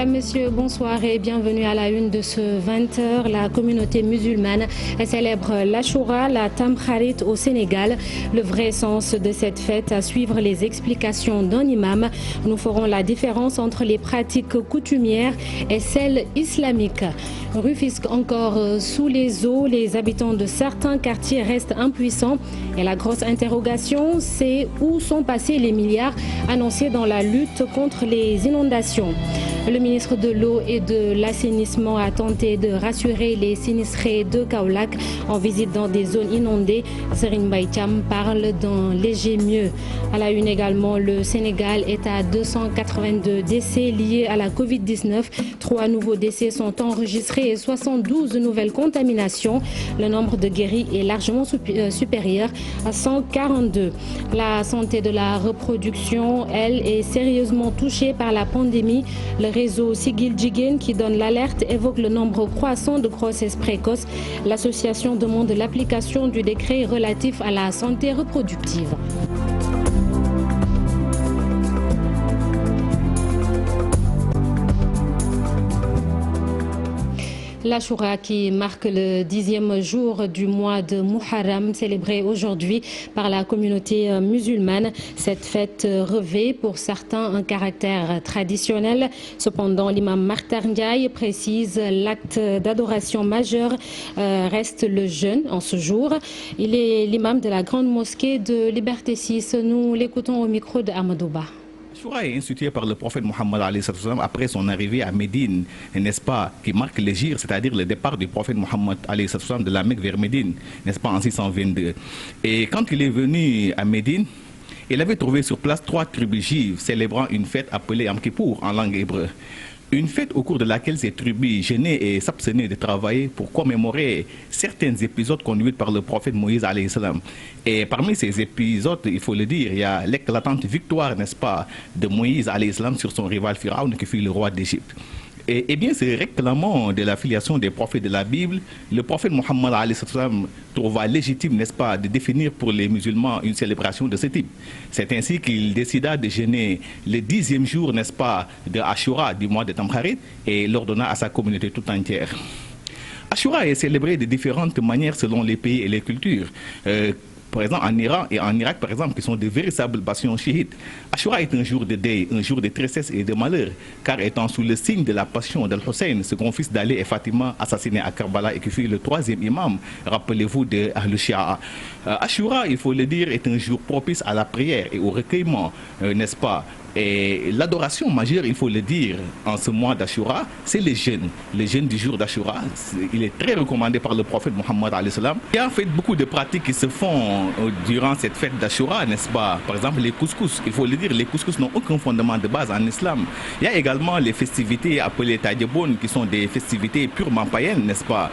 Mesdames, Messieurs, bonsoir et bienvenue à la une de ce 20h. La communauté musulmane célèbre l'Achoura, la Tamkharit au Sénégal. Le vrai sens de cette fête, à suivre les explications d'un imam. Nous ferons la différence entre les pratiques coutumières et celles islamiques. Rufisque encore sous les eaux, les habitants de certains quartiers restent impuissants. Et la grosse interrogation, c'est où sont passés les milliards annoncés dans la lutte contre les inondations. Le ministre de l'Eau et de l'Assainissement a tenté de rassurer les sinistrés de Kaolack en visite dans des zones inondées. Serigne Mbaye Thiam parle d'un léger mieux. À la une également, le Sénégal est à 282 décès liés à la Covid-19. 3 nouveaux décès sont enregistrés et 72 nouvelles contaminations. Le nombre de guéris est largement supérieur à 142. La santé de la reproduction, elle, est sérieusement touchée par la pandémie. Le réseau Sigil Jigéen qui donne l'alerte évoque le nombre croissant de grossesses précoces. L'association demande l'application du décret relatif à la santé reproductive. L'Achoura qui marque le 10e jour du mois de Muharram, célébré aujourd'hui par la communauté musulmane. Cette fête revêt pour certains un caractère traditionnel. Cependant, l'imam Makhtar Ndiaye précise l'acte d'adoration majeur reste le jeûne en ce jour. Il est l'imam de la grande mosquée de Liberté 6. Nous l'écoutons au micro de Amadouba. L'Achoura est institué par le prophète Mohammed après son arrivée à Médine, n'est-ce pas, qui marque l'hégire, c'est-à-dire le départ du prophète Mohammed de la Mecque vers Médine, n'est-ce pas, en 622. Et quand il est venu à Médine, il avait trouvé sur place 3 tribus juives célébrant une fête appelée Yom Kippour en langue hébreu. Une fête au cours de laquelle ces tribus gênaient et s'abstenaient de travailler pour commémorer certains épisodes conduits par le prophète Moïse alayhi salam. Et parmi ces épisodes, il faut le dire, il y a l'éclatante victoire, n'est-ce pas, de Moïse alayhi salam sur son rival Pharaon qui fut le roi d'Égypte. Et bien, c'est réclamant de la filiation des prophètes de la Bible, le prophète Mohammed trouva légitime, n'est-ce pas, de définir pour les musulmans une célébration de ce type. C'est ainsi qu'il décida de jeûner le 10e jour, n'est-ce pas, de Ashura, du mois de Tamkharit, et l'ordonna à sa communauté tout entière. Ashura est célébré de différentes manières selon les pays et les cultures. Par exemple, en Iran et en Irak, par exemple, qui sont de véritables bastions chiites. Ashura est un jour de deuil, un jour de tristesse et de malheur, car étant sous le signe de la passion d'Al-Hussein, second fils d'Ali et Fatima, assassiné à Karbala et qui fut le 3e imam, rappelez-vous, de Ahl-Shia. Ashura, il faut le dire, est un jour propice à la prière et au recueillement, n'est-ce pas? Et l'adoration majeure, il faut le dire, en ce mois d'Ashura, c'est le jeûne du jour d'Ashura. Il est très recommandé par le prophète Mohammed alayhi salam. Il y a en fait beaucoup de pratiques qui se font durant cette fête d'Ashura, n'est-ce pas? Par exemple, les couscous. Il faut le dire, les couscous n'ont aucun fondement de base en islam. Il y a également les festivités appelées Tadjeboun, qui sont des festivités purement païennes, n'est-ce pas?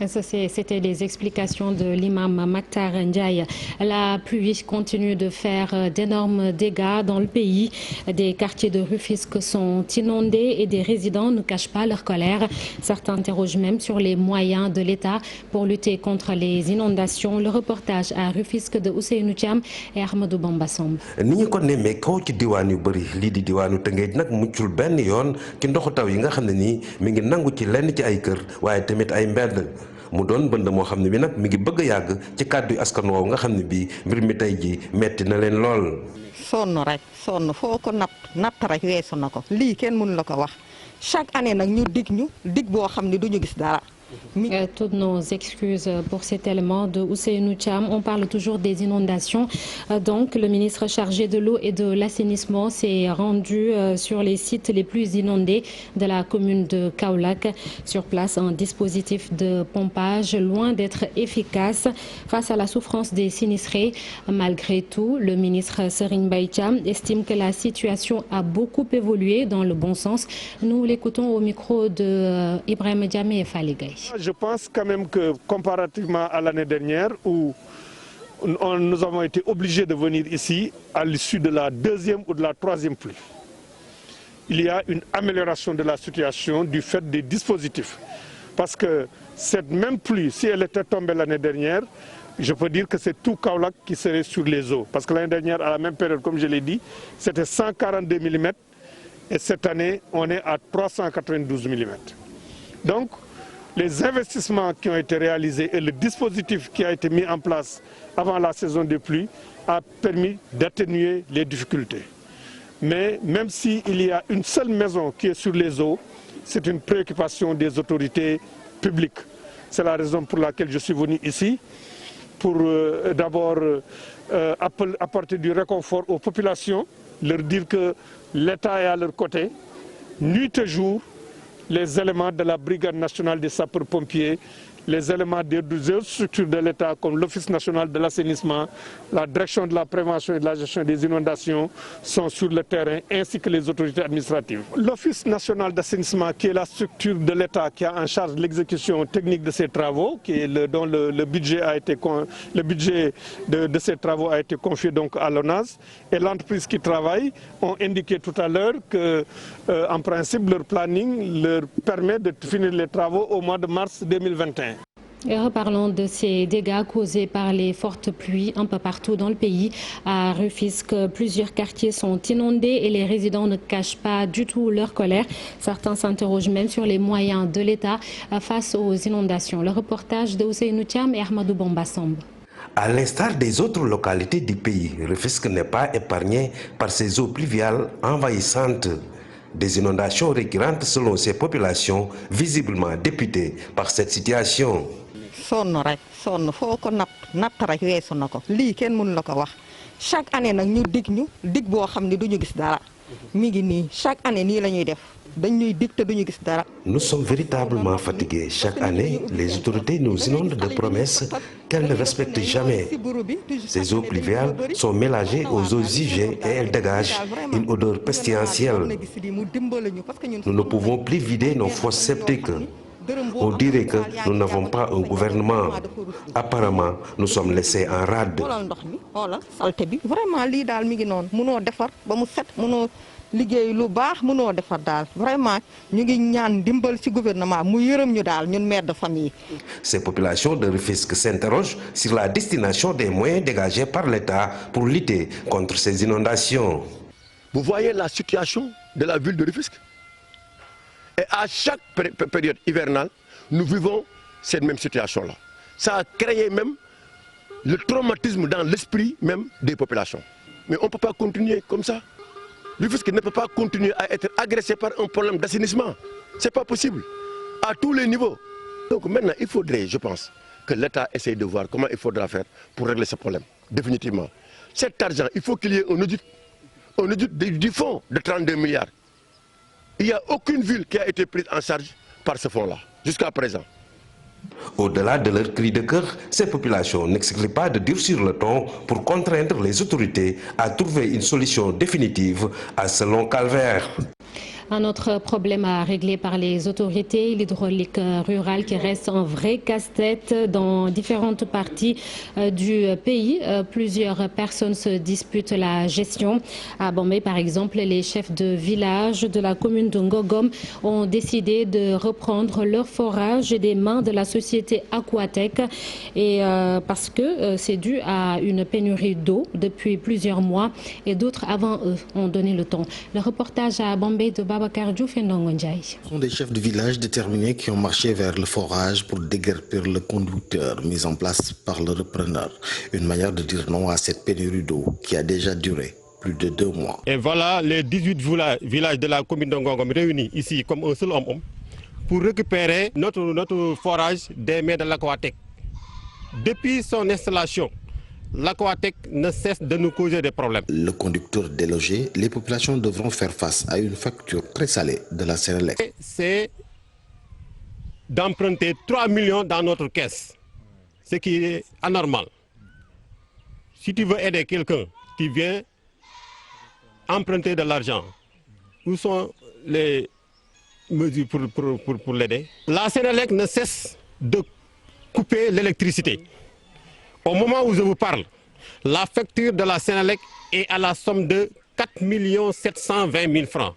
C'était les explications de l'imam Makhtar Ndiaye. La pluie continue de faire d'énormes dégâts dans le pays. Des quartiers de Rufisque sont inondés et des résidents ne cachent pas leur colère. Certains interrogent même sur les moyens de l'État pour lutter contre les inondations. Le reportage à Rufisque de Ousseynou Thiam et Ahmadou Bamba Samb. ni ñu ko nemmee kaw ci diwaan yu bëri lii di diwaanu Tëngéej nag muccul benn yoon ci ndoxu taw yi nga xam ne nii mi ngi nangu ci lenn ci ay kër waaye tamit ay mbedd. mu doon bënd moo xam ne bi nag mi ngi bëgg a yàgg ci kàddu askan woowu nga xam ne bii mbir mi tey ji metti na leen lool. sonn rek sonn foo ko natt rek weesu na ko lii kenn mënu la ko wax chaque année nag ñu dig boo xam ne duñu gis dara. Toutes nos excuses pour cet élément de Ousseynou Thiam. On parle toujours des inondations. Donc, le ministre chargé de l'eau et de l'assainissement s'est rendu sur les sites les plus inondés de la commune de Kaolack. Sur place, un dispositif de pompage loin d'être efficace face à la souffrance des sinistrés. Malgré tout, le ministre Serigne Mbaye Thiam estime que la situation a beaucoup évolué dans le bon sens. Nous l'écoutons au micro de Ibrahim Diamé et Faligay. Je pense quand même que comparativement à l'année dernière où nous avons été obligés de venir ici à l'issue de la 2e ou de la 3e pluie, il y a une amélioration de la situation du fait des dispositifs. Parce que cette même pluie, si elle était tombée l'année dernière, je peux dire que c'est tout Kaolack qui serait sur les eaux. Parce que l'année dernière, à la même période, comme je l'ai dit, c'était 142 mm et cette année, on est à 392 mm. Donc, les investissements qui ont été réalisés et le dispositif qui a été mis en place avant la saison des pluies a permis d'atténuer les difficultés. Mais même s'il y a une seule maison qui est sur les eaux, c'est une préoccupation des autorités publiques. C'est la raison pour laquelle je suis venu ici, pour d'abord apporter du réconfort aux populations, leur dire que l'État est à leur côté, nuit et jour. Les éléments de la Brigade nationale des sapeurs-pompiers, les éléments des autres structures de l'État comme l'Office national de l'assainissement, la direction de la prévention et de la gestion des inondations sont sur le terrain ainsi que les autorités administratives. L'Office national d'assainissement, qui est la structure de l'État qui a en charge l'exécution technique de ces travaux, dont le budget de ces travaux a été confié donc à l'ONAS, et l'entreprise qui travaille ont indiqué tout à l'heure que, en principe, leur planning leur permet de finir les travaux au mois de mars 2021. Et reparlons de ces dégâts causés par les fortes pluies un peu partout dans le pays. À Rufisque, plusieurs quartiers sont inondés et les résidents ne cachent pas du tout leur colère. Certains s'interrogent même sur les moyens de l'État face aux inondations. Le reportage de Ousseynou Thiam et Ahmadou Bomba-Samb. À l'instar des autres localités du pays, Rufisque n'est pas épargné par ces eaux pluviales envahissantes. Des inondations récurrentes selon ces populations, visiblement députées par cette situation. Chaque année nag ñu dig boo xam ne duñu gis dara mi ngi nii chaque année nii la ñuy def dañuy dig te duñu gis dara. Nous sommes véritablement fatigués. Chaque année, les autorités nous inondent de promesses qu'elles ne respectent jamais. Ces eaux pluviales sont mélangées aux eaux usagées et elles dégagent une odeur pestilentielle. Nous ne pouvons plus vider nos fosses septiques. On dirait que nous n'avons pas un gouvernement. Apparemment, nous sommes laissés en rade. Ces populations de Rufisque s'interrogent sur la destination des moyens dégagés par l'État pour lutter contre ces inondations. Vous voyez la situation de la ville de Rufisque? Et à chaque période hivernale, nous vivons cette même situation-là. Ça a créé même le traumatisme dans l'esprit même des populations. Mais on ne peut pas continuer comme ça. Rufisque ne peut pas continuer à être agressé par un problème d'assainissement. Ce n'est pas possible, à tous les niveaux. Donc maintenant, il faudrait, je pense, que l'État essaye de voir comment il faudra faire pour régler ce problème, définitivement. Cet argent, il faut qu'il y ait un audit du fonds de 32 milliards. Il n'y a aucune ville qui a été prise en charge par ce fonds-là, jusqu'à présent. Au-delà de leur cri de cœur, ces populations n'excluent pas de durcir le ton pour contraindre les autorités à trouver une solution définitive à ce long calvaire. Un autre problème à régler par les autorités, l'hydraulique rurale qui reste un vrai casse-tête dans différentes parties du pays. Plusieurs personnes se disputent la gestion. À Bombay, par exemple, les chefs de village de la commune de Ngogom ont décidé de reprendre leur forage des mains de la société Aquatec et parce que c'est dû à une pénurie d'eau depuis plusieurs mois et d'autres avant eux ont donné le ton. Le reportage à Bombay de Ce sont des chefs de village déterminés qui ont marché vers le forage pour déguerpir le conducteur mis en place par le repreneur. Une manière de dire non à cette pénurie d'eau qui a déjà duré plus de 2 mois. Et voilà les 18 villages de la commune de Ngogom réunis ici comme un seul homme pour récupérer notre forage des mains de l'Aquatec. Depuis son installation, l'Aquatec ne cesse de nous causer des problèmes. Le conducteur délogé, les populations devront faire face à une facture très salée de la Sénélec. C'est d'emprunter 3 millions dans notre caisse, ce qui est anormal. Si tu veux aider quelqu'un, tu viens emprunter de l'argent. Où sont les mesures pour l'aider? La Sénélec ne cesse de couper l'électricité. Au moment où je vous parle, la facture de la Sénélec est à la somme de 4 720 000 francs.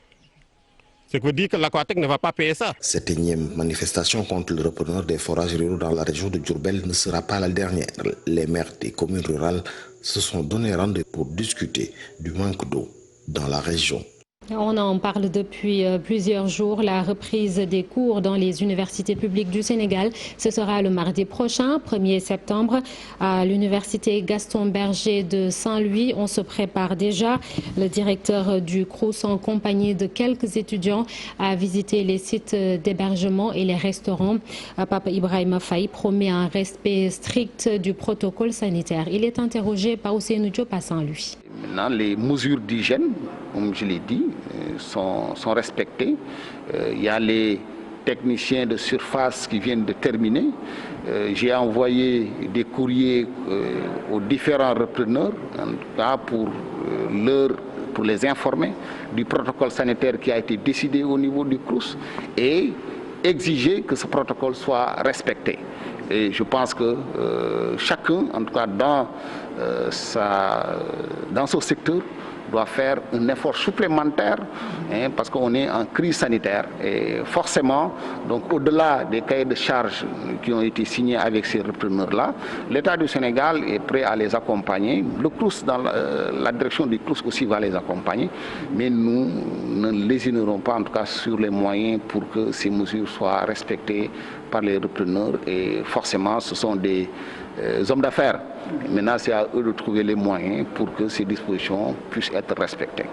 Ce qui veut dire que l'Aquatec ne va pas payer ça. Cette énième manifestation contre le repreneur des forages ruraux dans la région de Diourbel ne sera pas la dernière. Les maires des communes rurales se sont donné rendez-vous pour discuter du manque d'eau dans la région. On en parle depuis plusieurs jours. La reprise des cours dans les universités publiques du Sénégal, ce sera le mardi prochain, 1er septembre, à l'université Gaston Berger de Saint-Louis. On se prépare déjà. Le directeur du CROUS, en compagnie de quelques étudiants, a visité les sites d'hébergement et les restaurants. Papa Ibrahima Faye promet un respect strict du protocole sanitaire. Il est interrogé par Ousseynou Diop à Saint-Louis. Maintenant, les mesures d'hygiène, comme je l'ai dit, sont respectées. Il y a les techniciens de surface qui viennent de terminer. J'ai envoyé des courriers aux différents repreneurs, en tout cas pour les informer du protocole sanitaire qui a été décidé au niveau du CROUS et exiger que ce protocole soit respecté. Et je pense que chacun, en tout cas dans son secteur, doit faire un effort supplémentaire parce qu'on est en crise sanitaire. Et forcément, donc au-delà des cahiers de charges qui ont été signés avec ces repreneurs-là, l'État du Sénégal est prêt à les accompagner. Le CROUS, dans la direction du CROUS aussi va les accompagner. Mais nous ne lésinerons pas, en tout cas, sur les moyens pour que ces mesures soient respectées par les repreneurs. Et forcément, ce sont des hommes d'affaires. Maintenant, c'est à eux de trouver les moyens pour que ces dispositions puissent être respectées.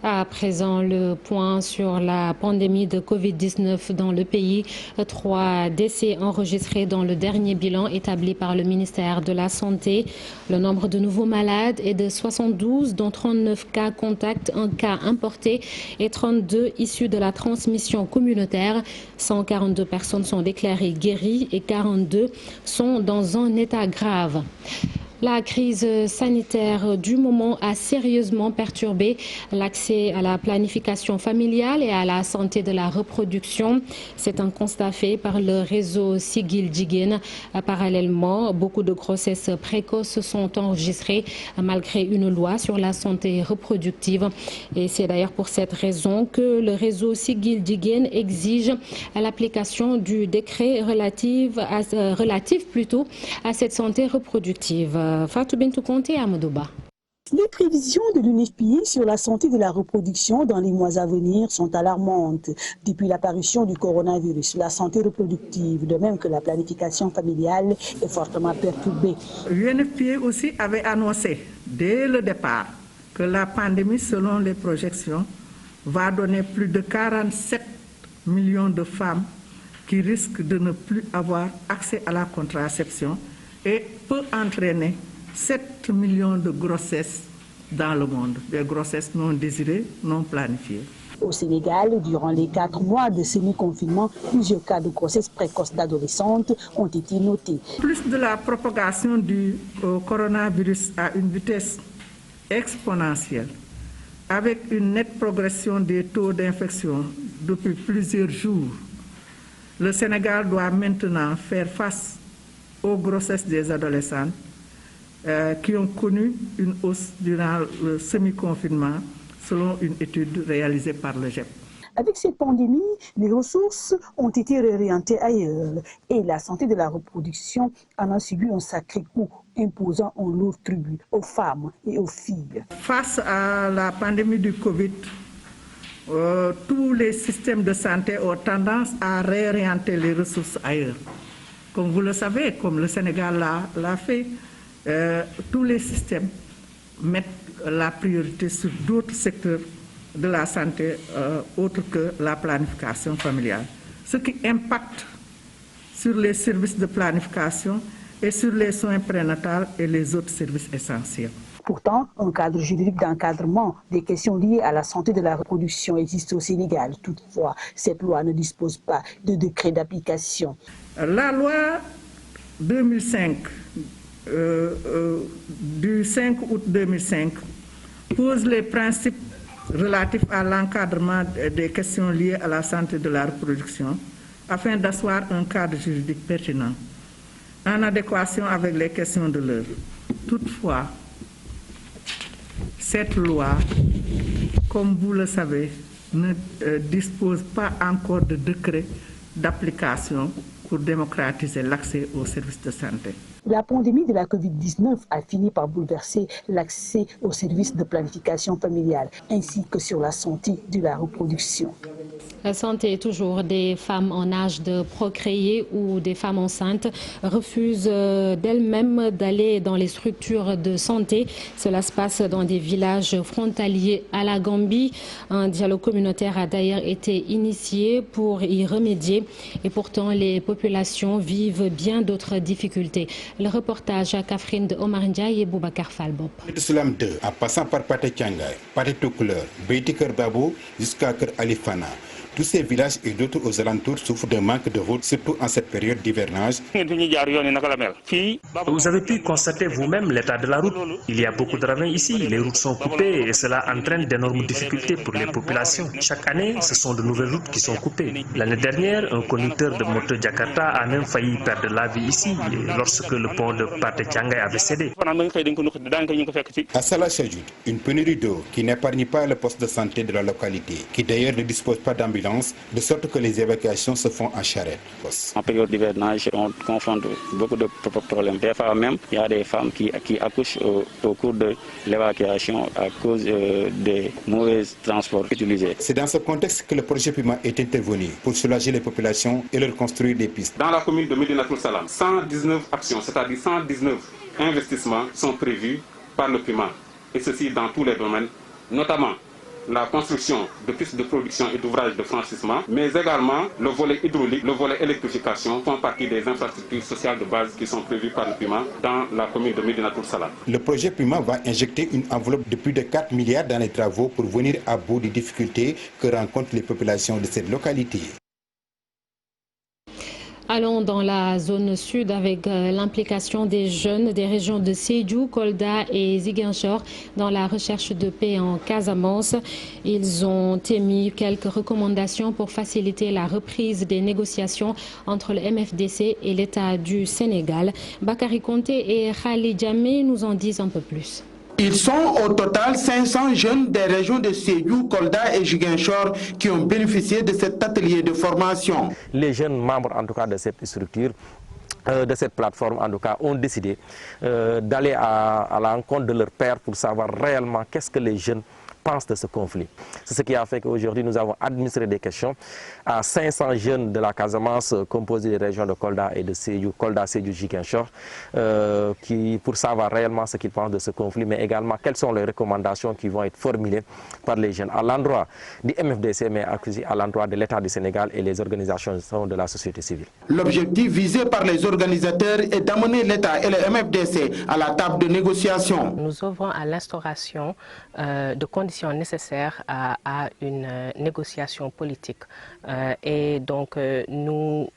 À présent, le point sur la pandémie de Covid-19 dans le pays. 3 décès enregistrés dans le dernier bilan établi par le ministère de la Santé. Le nombre de nouveaux malades est de 72, dont 39 cas contacts, 1 cas importé et 32 issus de la transmission communautaire. 142 personnes sont déclarées guéries et 42 sont dans un état grave. La crise sanitaire du moment a sérieusement perturbé l'accès à la planification familiale et à la santé de la reproduction. C'est un constat fait par le réseau Siggil Jigéen. Parallèlement, beaucoup de grossesses précoces sont enregistrées malgré une loi sur la santé reproductive. Et c'est d'ailleurs pour cette raison que le réseau Siggil Jigéen exige l'application du décret relatif à cette santé reproductive. Fatou Bintou Conté à Amadouba. Les prévisions de l'UNFPA sur la santé de la reproduction dans les mois à venir sont alarmantes. Depuis l'apparition du coronavirus, la santé reproductive, de même que la planification familiale, est fortement perturbée. L'UNFPA aussi avait annoncé dès le départ que la pandémie, selon les projections, va donner plus de 47 millions de femmes qui risquent de ne plus avoir accès à la contraception et peut entraîner 7 millions de grossesses dans le monde, des grossesses non désirées, non planifiées. Au Sénégal, durant les 4 mois de semi-confinement, plusieurs cas de grossesse précoce d'adolescentes ont été notés. Plus de la propagation du coronavirus à une vitesse exponentielle, avec une nette progression des taux d'infection depuis plusieurs jours, le Sénégal doit maintenant faire face aux grossesses des adolescentes qui ont connu une hausse durant le semi-confinement, selon une étude réalisée par le GEP. Avec cette pandémie, les ressources ont été réorientées ailleurs et la santé de la reproduction en a subi un sacré coup, imposant un lourd tribut aux femmes et aux filles. Face à la pandémie du Covid, tous les systèmes de santé ont tendance à réorienter les ressources ailleurs. Comme vous le savez, comme le Sénégal l'a fait, tous les systèmes mettent la priorité sur d'autres secteurs de la santé autres que la planification familiale, ce qui impacte sur les services de planification et sur les soins prénatals et les autres services essentiels. Pourtant, un cadre juridique d'encadrement des questions liées à la santé de la reproduction existe au Sénégal. Toutefois, cette loi ne dispose pas de décret d'application. La loi 2005, du 5 août 2005, pose les principes relatifs à l'encadrement des questions liées à la santé de la reproduction afin d'asseoir un cadre juridique pertinent en adéquation avec les questions de l'heure. Toutefois, cette loi, comme vous le savez, ne dispose pas encore de décret d'application pour démocratiser l'accès aux services de santé. La pandémie de la Covid-19 a fini par bouleverser l'accès aux services de planification familiale ainsi que sur la santé de la reproduction. La santé, toujours des femmes en âge de procréer ou des femmes enceintes refusent d'elles-mêmes d'aller dans les structures de santé. Cela se passe dans des villages frontaliers à la Gambie. Un dialogue communautaire a d'ailleurs été initié pour y remédier et pourtant les populations vivent bien d'autres difficultés. Le reportage à Kafrine de Omar Ndiaye et Boubacar Falbop. Islam 2, en passant par Paté Tiangay, Paté Toucouleur, Beiti Kër Babou jusqu'à Kër Alifana. Tous ces villages et d'autres aux alentours souffrent d'un manque de route, surtout en cette période d'hivernage. Vous avez pu constater vous-même l'état de la route. Il y a beaucoup de ravins ici, les routes sont coupées et cela entraîne d'énormes difficultés pour les populations. Chaque année, ce sont de nouvelles routes qui sont coupées. L'année dernière, un conducteur de moto Jakarta a même failli perdre la vie ici lorsque le pont de Paté Tiangay avait cédé. À Salah s'ajoute une pénurie d'eau qui n'épargne pas le poste de santé de la localité, qui d'ailleurs ne dispose pas d'ambulance, de sorte que les évacuations se font en charrette. En période d'hivernage, on confronte beaucoup de problèmes. Des fois même, il y a des femmes qui accouchent au cours de l'évacuation à cause des mauvais transports utilisés. C'est dans ce contexte que le projet Puma est intervenu pour soulager les populations et leur construire des pistes. Dans la commune de Médinatoul Salam, 119 actions, c'est-à-dire 119 investissements sont prévus par le Puma. Et ceci dans tous les domaines, notamment la construction de pistes de production et d'ouvrages de franchissement, mais également le volet hydraulique, le volet électrification font partie des infrastructures sociales de base qui sont prévues par le Puma dans la commune de Médinatoul Salam. Le projet Puma va injecter une enveloppe de plus de 4 milliards dans les travaux pour venir à bout des difficultés que rencontrent les populations de cette localité. Allons dans la zone sud avec l'implication des jeunes des régions de Sédhiou, Kolda et Ziguinchor dans la recherche de paix en Casamance. Ils ont émis quelques recommandations pour faciliter la reprise des négociations entre le MFDC et l'État du Sénégal. Bakary Konté et Khali Djamé nous en disent un peu plus. Ils sont au total 500 jeunes des régions de Sédhiou, Kolda et Ziguinchor qui ont bénéficié de cet atelier de formation. Les jeunes membres en tout cas de cette structure, de cette plateforme en tout cas, ont décidé d'aller à l'encontre de leur père pour savoir réellement qu'est-ce que les jeunes pensent de ce conflit. C'est ce qui a fait qu'aujourd'hui nous avons administré des questions à 500 jeunes de la Casamance composés des régions de Kolda et de Sédhiou, Kolda, Sédhiou, Ziguinchor, pour savoir réellement ce qu'ils pensent de ce conflit, mais également quelles sont les recommandations qui vont être formulées par les jeunes à l'endroit du MFDC, mais aussi à l'endroit de l'État du Sénégal et les organisations de la société civile. L'objectif visé par les organisateurs est d'amener l'État et le MFDC à la table de négociation. Nous œuvrons à l'instauration de conditions nécessaires à une négociation politique. Et donc nous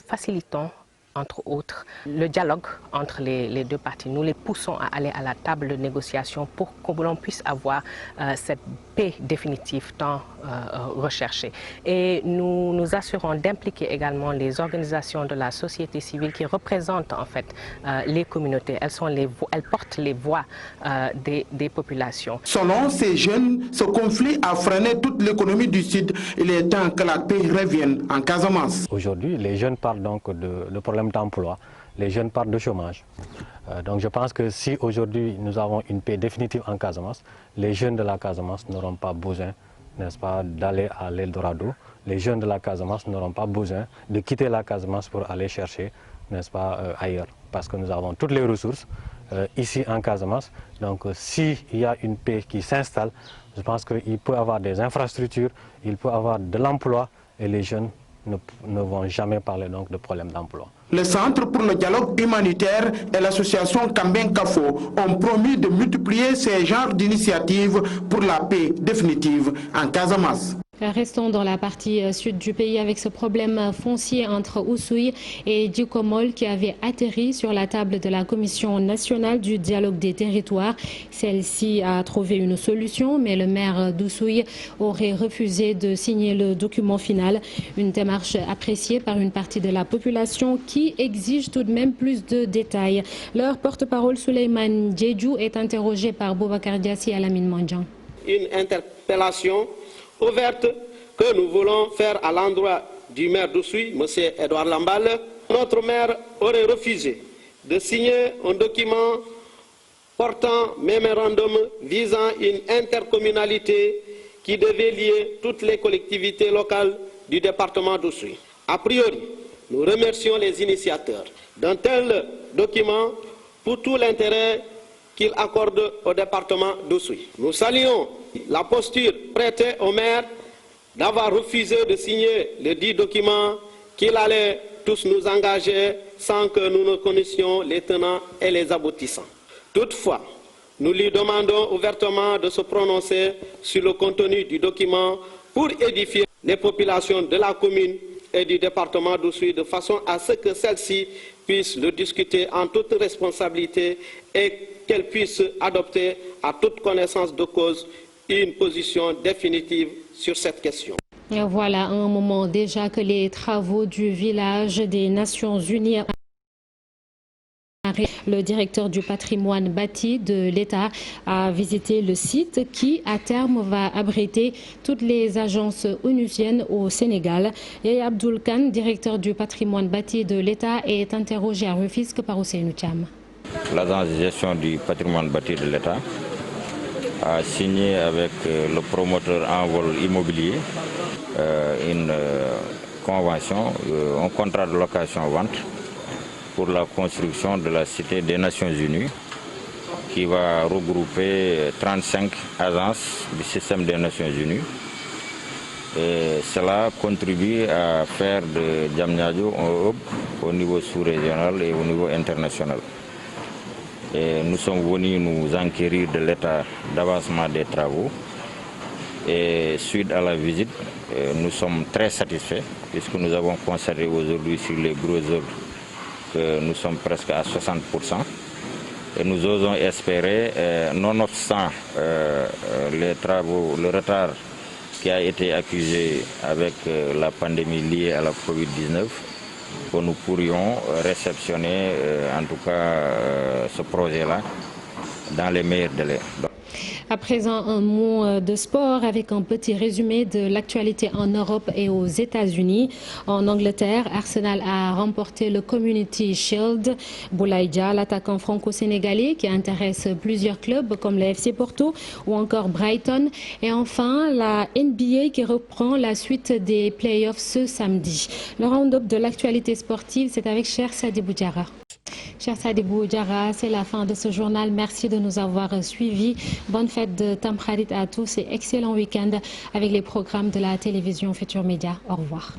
facilitons entre autres le dialogue entre les deux parties. Nous les poussons à aller à la table de négociation pour que l'on puisse avoir cette paix définitive tant recherchée. Et nous nous assurons d'impliquer également les organisations de la société civile qui représentent en fait les communautés. Elles portent les voix des populations. Selon ces jeunes, ce conflit a freiné toute l'économie du Sud. Il est temps que la paix revienne en Casamance. Aujourd'hui, les jeunes parlent donc de problèmes d'emploi, les jeunes parlent de chômage. Donc je pense que si aujourd'hui nous avons une paix définitive en Casamance, les jeunes de la Casamance n'auront pas besoin, n'est-ce pas, d'aller à l'Eldorado. Les jeunes de la Casamance n'auront pas besoin de quitter la Casamance pour aller chercher, n'est-ce pas, ailleurs. Parce que nous avons toutes les ressources ici en Casamance. Donc s'il y a une paix qui s'installe, je pense qu'il peut y avoir des infrastructures, il peut y avoir de l'emploi et les jeunes ne vont jamais parler donc de problèmes d'emploi. Le Centre pour le dialogue humanitaire et l'association Kambeng Kafo ont promis de multiplier ces genres d'initiatives pour la paix définitive en Casamance. Restons dans la partie sud du pays avec ce problème foncier entre Oussouye et Djikomol qui avait atterri sur la table de la Commission nationale du dialogue des territoires. Celle-ci a trouvé une solution, mais le maire d'Oussouye aurait refusé de signer le document final. Une démarche appréciée par une partie de la population qui exige tout de même plus de détails. Leur porte-parole Souleymane Djedjou est interrogé par Boubacar Diassi à Lamine Mandjan. Une interpellation ouverte que nous voulons faire à l'endroit du maire d'Oussouye, M. Edouard Lamballe, notre maire aurait refusé de signer un document portant mémorandum visant une intercommunalité qui devait lier toutes les collectivités locales du département d'Oussouye. A priori, nous remercions les initiateurs d'un tel document pour tout l'intérêt qu'ils accordent au département d'Oussouye. Nous saluons la posture prêtée au maire d'avoir refusé de signer le dit document qu'il allait tous nous engager sans que nous ne connaissions les tenants et les aboutissants. Toutefois, nous lui demandons ouvertement de se prononcer sur le contenu du document pour édifier les populations de la commune et du département d'Oussouye de façon à ce que celles-ci puissent le discuter en toute responsabilité et qu'elles puissent adopter à toute connaissance de cause une position définitive sur cette question. Et voilà un moment déjà que les travaux du village des Nations Unies. Le directeur du patrimoine bâti de l'État a visité le site qui, à terme, va abriter toutes les agences onusiennes au Sénégal. Et Abdoul Khan, directeur du patrimoine bâti de l'État, est interrogé à Rufisque par Ousseynou Thiam. L'agence de gestion du patrimoine bâti de l'État a signé avec le promoteur Envol Immobilier une convention, un contrat de location-vente pour la construction de la Cité des Nations Unies qui va regrouper 35 agences du système des Nations Unies. Et cela contribue à faire de Diamniadio un hub au niveau sous-régional et au niveau international. Et nous sommes venus nous enquérir de l'état d'avancement des travaux. Et suite à la visite, nous sommes très satisfaits puisque nous avons constaté aujourd'hui sur les gros œuvres que nous sommes presque à 60%. Et nous osons espérer, nonobstant les travaux, le retard qui a été accusé avec la pandémie liée à la Covid-19, que nous pourrions réceptionner en tout cas ce projet-là dans les meilleurs délais. À présent, un mot de sport avec un petit résumé de l'actualité en Europe et aux États-Unis. En Angleterre, Arsenal a remporté le Community Shield. Boulaye Dia, l'attaquant franco-sénégalais qui intéresse plusieurs clubs comme le FC Porto ou encore Brighton. Et enfin, la NBA qui reprend la suite des playoffs ce samedi. Le round-up de l'actualité sportive, c'est avec Cher Sadibou Diarra. Cher Sadibou Diarra, c'est la fin de ce journal. Merci de nous avoir suivis. Bonne fête de Tamkharit à tous et excellent week-end avec les programmes de la télévision Futur Média. Au revoir.